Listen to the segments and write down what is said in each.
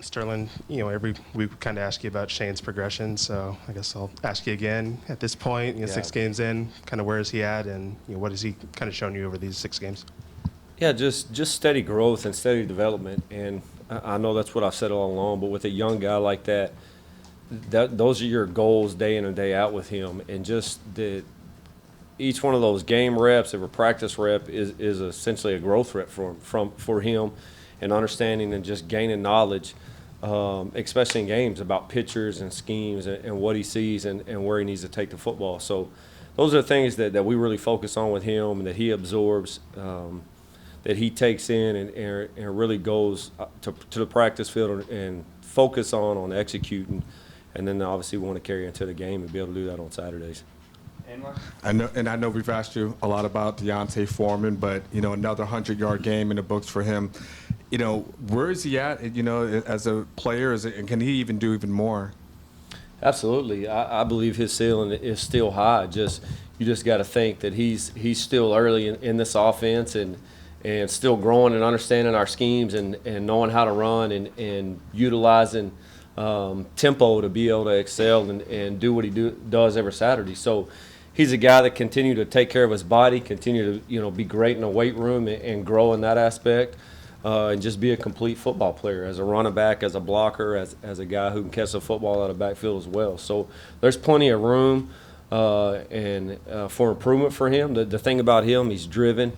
Sterling, every week we kind of ask you about Shane's progression, so I guess I'll ask you again at this point, Yeah. 6 games in, kind of where is he at, and what has he kind of shown you over these 6 games? Yeah, just steady growth and steady development, and I know that's what I've said all along. But with a young guy like that, those are your goals day in and day out with him, and just each one of those game reps, every practice rep is essentially a growth rep for him, and understanding and just gaining knowledge, especially in games about pitchers and schemes and what he sees and where he needs to take the football. So those are the things that we really focus on with him and that he absorbs, that he takes in and really goes to the practice field and focus on executing, and then obviously we want to carry into the game and be able to do that on Saturdays. I know we've asked you a lot about Deontay Foreman, but another 100-yard game in the books for him. Where is he at? As a player, and can he even do even more? Absolutely, I believe his ceiling is still high. You just got to think that he's still early in this offense and still growing and understanding our schemes and knowing how to run and utilizing tempo to be able to excel and do what he does every Saturday. So he's a guy that continue to take care of his body, continue to be great in the weight room and grow in that aspect, and just be a complete football player as a running back, as a blocker, as a guy who can catch the football out of backfield as well. So there's plenty of room and for improvement for him. The thing about him, he's driven.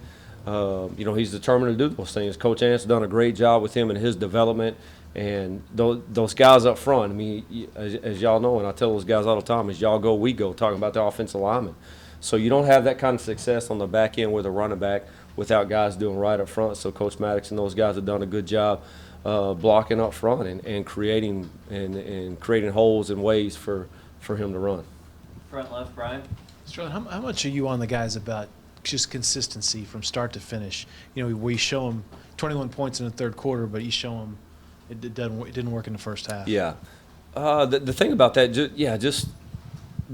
He's determined to do those things. Coach Ant's done a great job with him in his development. And those guys up front, I mean, as y'all know, and I tell those guys all the time, as y'all go, we go, talking about the offensive linemen. So you don't have that kind of success on the back end with a running back without guys doing right up front. So Coach Maddox and those guys have done a good job blocking up front and creating and creating holes and ways for him to run. Front left, Brian. Sterling, how much are you on the guys about just consistency from start to finish? We show them 21 points in the third quarter, but you show them it didn't work in the first half. Yeah. The thing about that, just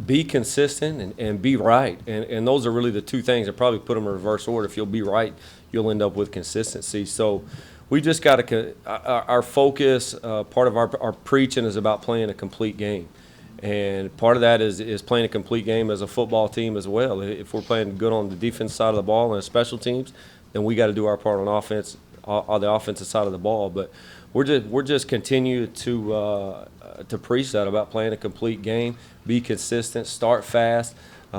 be consistent and be right. And those are really the two things. I probably put them in reverse order. If you'll be right, you'll end up with consistency. So we just got to our focus, part of our preaching is about playing a complete game. And part of that is playing a complete game as a football team as well. If we're playing good on the defense side of the ball and special teams, then we got to do our part on offense, on the offensive side of the ball. But we're just continue to preach that about playing a complete game, be consistent, start fast, be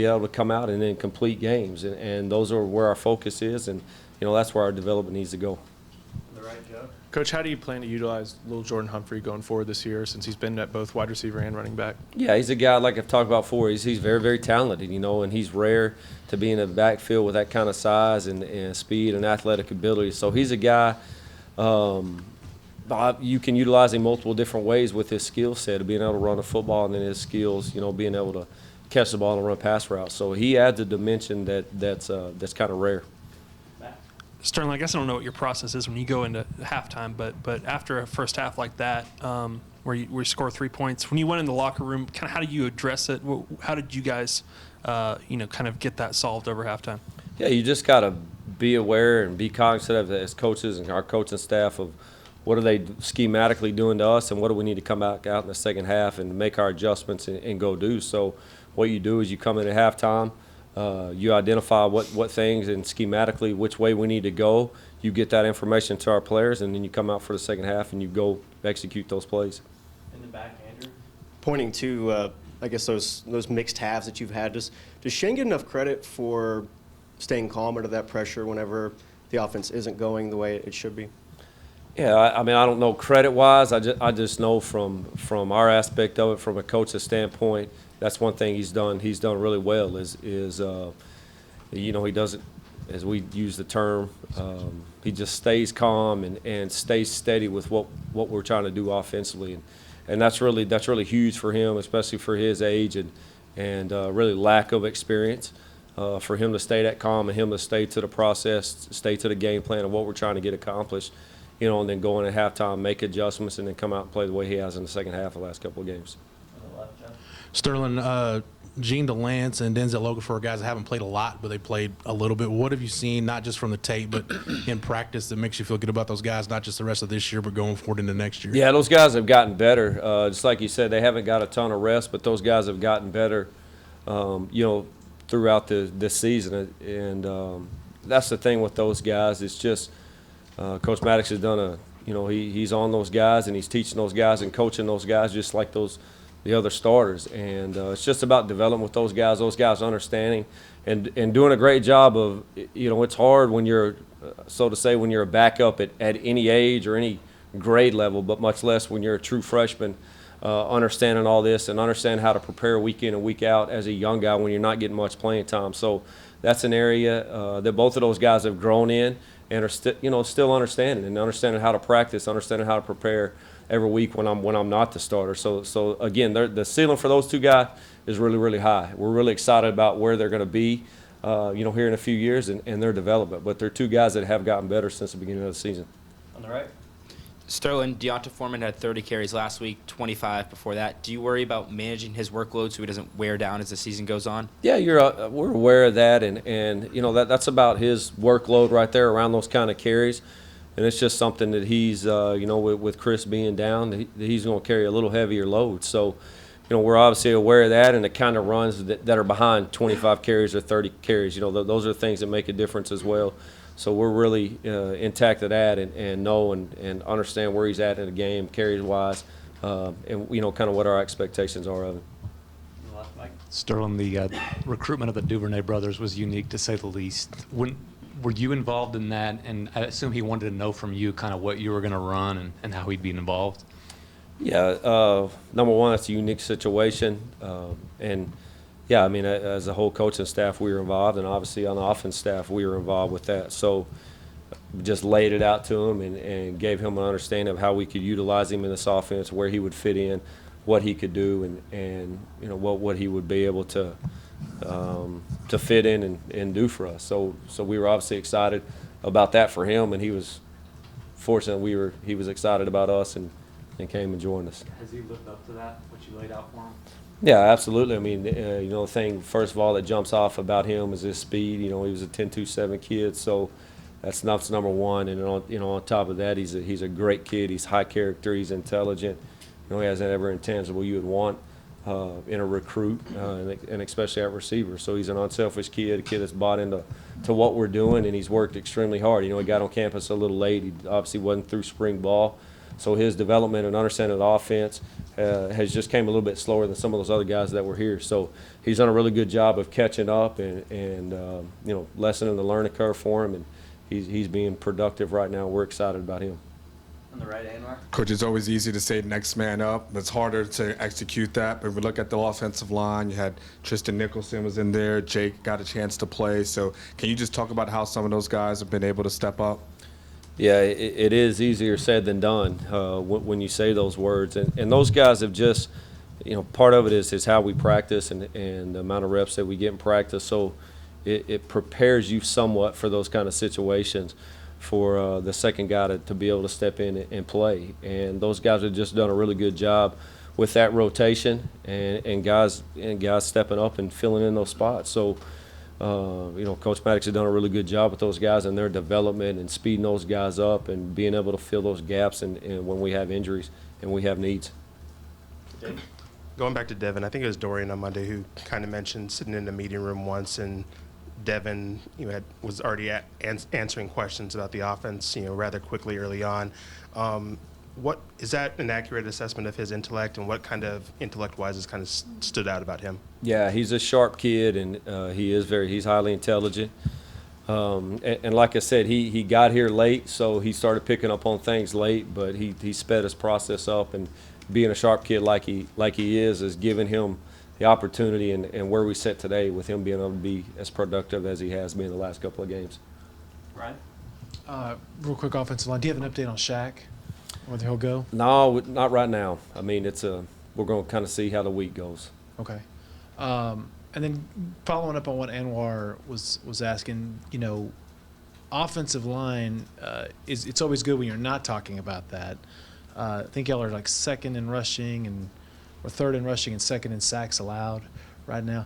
able to come out and then complete games, and those are where our focus is, and that's where our development needs to go. On the right, Joe. Coach, how do you plan to utilize little Jordan Humphrey going forward this year, since he's been at both wide receiver and running back? Yeah, he's a guy, like I've talked about before, he's very, very talented, and he's rare to be in the backfield with that kind of size and speed and athletic ability. So he's a guy, you can utilize him multiple different ways with his skill set of being able to run the football, and then his skills, being able to catch the ball and run pass routes. So he adds a dimension that's kind of rare. Sterling, I guess I don't know what your process is when you go into halftime, but after a first half like that, where you score 3 points, when you went in the locker room, kind of how did you address it? How did you guys, kind of get that solved over halftime? Yeah, you just got to be aware and be cognizant of it as coaches and our coaching staff of what are they schematically doing to us and what do we need to come back out in the second half and make our adjustments and go do. So what you do is you come in at halftime, you identify what things and schematically which way we need to go. You get that information to our players, and then you come out for the second half and you go execute those plays. In the back, Andrew. Pointing to, I guess, those mixed halves that you've had, does Shane get enough credit for staying calm under that pressure whenever the offense isn't going the way it should be? Yeah, I mean, I don't know credit-wise. I just know from our aspect of it, from a coach's standpoint, that's one thing he's done really well is he doesn't, as we use the term, he just stays calm and stays steady with what we're trying to do offensively, and that's really huge for him, especially for his age and really lack of experience. For him to stay that calm and him to stay to the process, stay to the game plan of what we're trying to get accomplished, and then go in at halftime, make adjustments, and then come out and play the way he has in the second half of the last couple of games. On the left, Joe. Sterling, Gene DeLance and Denzel Okafor are guys that haven't played a lot, but they played a little bit. What have you seen, not just from the tape, but in practice, that makes you feel good about those guys, not just the rest of this year, but going forward into next year? Yeah, those guys have gotten better. Just like you said, they haven't got a ton of rest, but those guys have gotten better, throughout this season. And that's the thing with those guys. It's just Coach Maddox has done he's on those guys and he's teaching those guys and coaching those guys just like the other starters. And it's just about developing with those guys understanding and doing a great job of, it's hard when you're, so to say, when you're a backup at any age or any grade level, but much less when you're a true freshman, understanding all this and understanding how to prepare week in and week out as a young guy when you're not getting much playing time. So that's an area that both of those guys have grown in and are still understanding how to practice, understanding how to prepare every week when I'm not the starter. So again, the ceiling for those two guys is really, really high. We're really excited about where they're going to be, here in a few years and their development. But they're two guys that have gotten better since the beginning of the season. On the right. Sterlin, Deonta Foreman had 30 carries last week, 25 before that. Do you worry about managing his workload so he doesn't wear down as the season goes on? Yeah, we're aware of that, and that's about his workload right there around those kind of carries, and it's just something that he's with Chris being down, he's going to carry a little heavier load. So, we're obviously aware of that, and the kind of runs that are behind 25 carries or 30 carries, those are things that make a difference as well. So we're really intact of that and know and understand where he's at in the game, carries-wise, and, kind of what our expectations are of him. On the left, Mike. Sterling, the recruitment of the Duvernay brothers was unique, to say the least. Were you involved in that? And I assume he wanted to know from you kind of what you were going to run and how he'd be involved. Yeah, number one, it's a unique situation. And, yeah, I mean, as a whole coaching staff, we were involved, and obviously on the offense staff, we were involved with that. So we just laid it out to him and gave him an understanding of how we could utilize him in this offense, where he would fit in, what he could do, and what he would be able to fit in and do for us. So we were obviously excited about that for him, and he was fortunate he was excited about us and came and joined us. Has he lived up to that, what you laid out for him? Yeah, absolutely. I mean, the thing, first of all, that jumps off about him is his speed. He was a 10.27 kid, so that's number one. And, on top of that, he's a great kid. He's high character. He's intelligent. He has every intangible you would want in a recruit, and especially at receiver. So he's an unselfish kid, a kid that's bought into what we're doing, and he's worked extremely hard. He got on campus a little late. He obviously wasn't through spring ball. So his development and understanding of the offense has just came a little bit slower than some of those other guys that were here. So he's done a really good job of catching up and lessening the learning curve for him, and he's being productive right now. We're excited about him. On the right, Anwar. Coach, it's always easy to say next man up. It's harder to execute that. But if we look at the offensive line, you had Tristan Nicholson was in there. Jake got a chance to play. So can you just talk about how some of those guys have been able to step up? Yeah, it is easier said than done when you say those words. And those guys have just, part of it is how we practice and the amount of reps that we get in practice. So it prepares you somewhat for those kind of situations for the second guy to be able to step in and play. And those guys have just done a really good job with that rotation and guys stepping up and filling in those spots. So, Coach Maddox has done a really good job with those guys and their development and speeding those guys up and being able to fill those gaps and when we have injuries and we have needs. Going back to Devin, I think it was Dorian on Monday who kind of mentioned sitting in the meeting room once, and Devin was already answering questions about the offense rather quickly early on. What is that an accurate assessment of his intellect, and what kind of intellect-wise has kind of stood out about him? Yeah, he's a sharp kid, and he's highly intelligent. And like I said, he got here late, so he started picking up on things late, but he sped his process up, and being a sharp kid like he is giving him the opportunity and where we sit today with him being able to be as productive as he has been the last couple of games. Ryan? Real quick offensive line. Do you have an update on Shaq? Whether he'll go? No, not right now. I mean, we're going to kind of see how the week goes. Okay. And then following up on what Anwar was asking, offensive line, it's always good when you're not talking about that. I think y'all are like second in rushing or third in rushing and second in sacks allowed right now.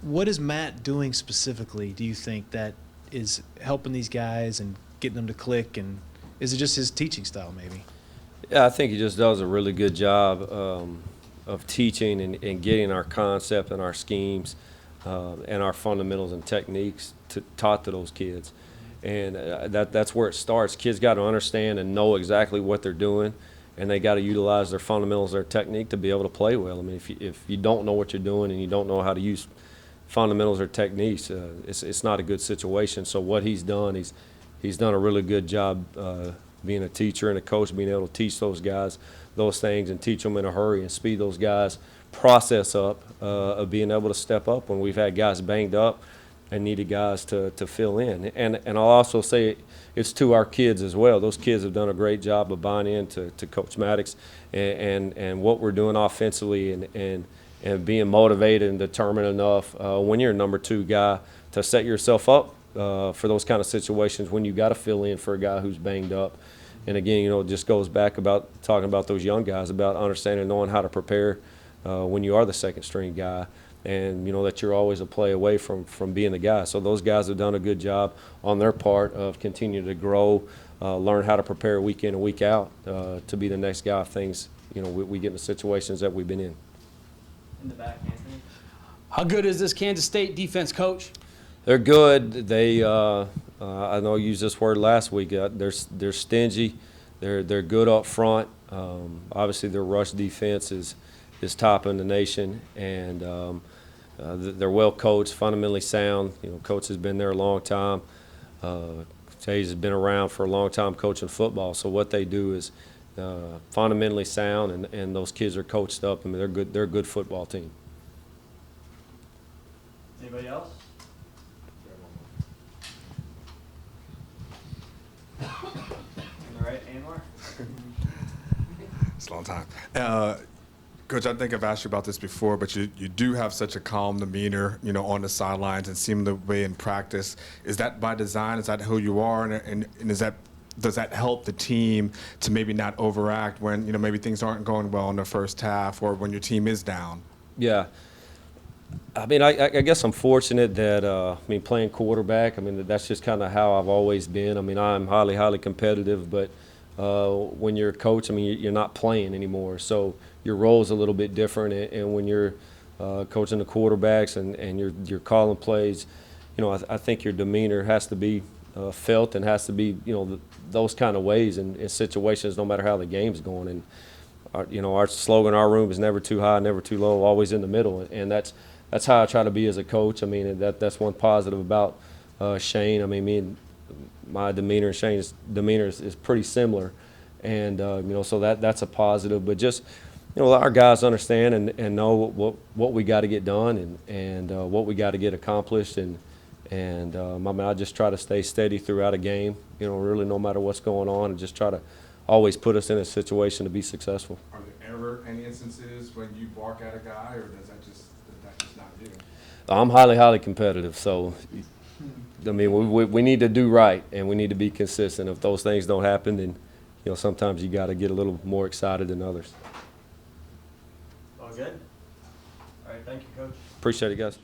What is Matt doing specifically, do you think, that is helping these guys and getting them to click? And is it just his teaching style maybe? Yeah, I think he just does a really good job of teaching and getting our concept and our schemes and our fundamentals and techniques taught to those kids. And that's where it starts. Kids got to understand and know exactly what they're doing, and they got to utilize their fundamentals, their technique to be able to play well. I mean, if you don't know what you're doing and you don't know how to use fundamentals or techniques, it's not a good situation. So what he's done, he's done a really good job being a teacher and a coach, being able to teach those guys those things and teach them in a hurry and speed those guys' process up of being able to step up when we've had guys banged up and needed guys to fill in. And I'll also say it's to our kids as well. Those kids have done a great job of buying in to Coach Maddox and what we're doing offensively and being motivated and determined enough when you're a number 2 guy to set yourself up for those kind of situations when you got to fill in for a guy who's banged up. And again, you know, it just goes back about talking about those young guys, about understanding and knowing how to prepare when you are the second string guy, and you know that you're always a play away from being the guy. So those guys have done a good job on their part of continuing to grow, learn how to prepare week in and week out to be the next guy if things, you know, we get in the situations that we've been in. In the back, Anthony. How good is this Kansas State defense, Coach? They're good. They, I know I used this word last week. They're stingy. They're good up front. Obviously, their rush defense is top in the nation, and they're well coached, fundamentally sound. You know, coach has been there a long time. Hayes has been around for a long time coaching football. So what they do is fundamentally sound, and those kids are coached up. I mean, they're good. They're a good football team. Anybody else? On the right, Anwar. It's a long time. Coach, I think I've asked you about this before, but you do have such a calm demeanor, you know, on the sidelines and seem the way in practice. Is that by design? Is that who you are? And does that help the team to maybe not overact when, you know, maybe things aren't going well in the first half or when your team is down? Yeah. I mean, I guess I'm fortunate that, playing quarterback, I mean, that's just kind of how I've always been. I mean, I'm highly, highly competitive, but when you're a coach, I mean, you're not playing anymore. So your role is a little bit different. And when you're coaching the quarterbacks and you're calling plays, you know, I think your demeanor has to be felt and has to be, you know, those kind of ways in situations, no matter how the game's going. And, our slogan, our room is never too high, never too low, always in the middle. And that's how I try to be as a coach. I mean, that's one positive about Shane. I mean, my demeanor and Shane's demeanor is pretty similar. And, so that's a positive. But just, you know, our guys understand and know what we got to get done and what we got to get accomplished. And I just try to stay steady throughout a game, you know, really no matter what's going on, and just try to always put us in a situation to be successul. Are there ever any instances when you bark at a guy, or does that just not you? I'm highly, highly competitive. So, I mean, we need to do right, and we need to be consistent. If those things don't happen, then, you know, sometimes you got to get a little more excited than others. All good? All right, thank you, Coach. Appreciate it, guys.